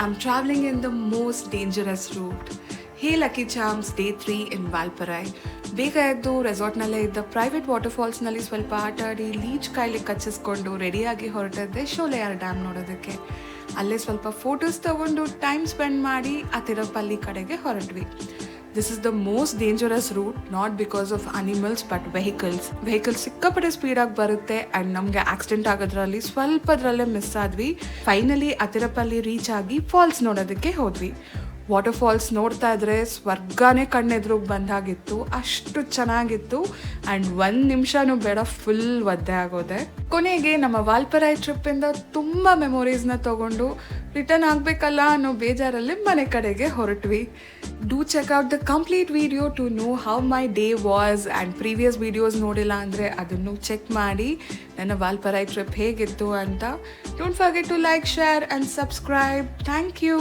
I'm traveling in the most dangerous route. Hey Lucky Charms, Day 3 in Valparai. ಬೇಗ ಎದ್ದು ರೆಸಾರ್ಟ್ನಲ್ಲೇ ಇದ್ದ private ವಾಟರ್ಫಾಲ್ಸ್ನಲ್ಲಿ ಸ್ವಲ್ಪ ಆಟ ಆಡಿ ಲೀಚ್ ಕಾಯಿಲೆ ಕಚ್ಚಿಸ್ಕೊಂಡು ರೆಡಿಯಾಗಿ ಹೊರಟಿದ್ದೆ ಶೋಲೆಯಾರ್ ಡ್ಯಾಮ್ ನೋಡೋದಕ್ಕೆ. ಅಲ್ಲೇ ಸ್ವಲ್ಪ ಫೋಟೋಸ್ ತಗೊಂಡು ಟೈಮ್ ಸ್ಪೆಂಡ್ ಮಾಡಿ ಅತಿರಪಲ್ಲಿ ಕಡೆಗೆ ಹೊರಟ್ವಿ. This is the most dangerous route, not because of animals but vehicles ಸಿಕ್ಕಾಪಟ್ಟೆ ಸ್ಪೀಡಾಗಿ ಬರುತ್ತೆ ಆ್ಯಂಡ್ ನಮಗೆ ಆಕ್ಸಿಡೆಂಟ್ ಆಗೋದ್ರಲ್ಲಿ ಸ್ವಲ್ಪದ್ರಲ್ಲೇ ಮಿಸ್ ಆದ್ವಿ. ಫೈನಲಿ ಅತಿರಪಲ್ಲಿ ರೀಚ್ ಆಗಿ ಫಾಲ್ಸ್ ನೋಡೋದಕ್ಕೆ ಹೋದ್ವಿ. ವಾಟರ್ ಫಾಲ್ಸ್ ನೋಡ್ತಾ ಇದ್ರೆ ಸ್ವರ್ಗನೇ ಕಣ್ಣೆದ್ರಿಗೆ ಬಂದಾಗಿತ್ತು, ಅಷ್ಟು ಚೆನ್ನಾಗಿತ್ತು. ಆ್ಯಂಡ್ 1 ನಿಮಿಷನೂ ಬೇಡ, ಫುಲ್ ಒದ್ದೆ ಆಗೋದೆ. ಕೊನೆಗೆ ನಮ್ಮ ವಾಲ್ಪರೈ ಟ್ರಿಪ್ಪಿಂದ ತುಂಬ ಮೆಮೊರೀಸ್ನ ತಗೊಂಡು ರಿಟರ್ನ್ ಆಗಬೇಕಲ್ಲ ಅನ್ನೋ ಬೇಜಾರಲ್ಲಿ ಮನೆ ಕಡೆಗೆ ಹೊರಟ್ವಿ. Do check out the complete video to know how my day was. And previous videos ನೋಡಿಲ್ಲ ಅಂದರೆ ಅದನ್ನು ಚೆಕ್ ಮಾಡಿ ನನ್ನ ವಾಲ್ಪರೈ ಟ್ರಿಪ್ ಹೇಗಿತ್ತು ಅಂತ. Don't forget to like, share and subscribe. Thank you.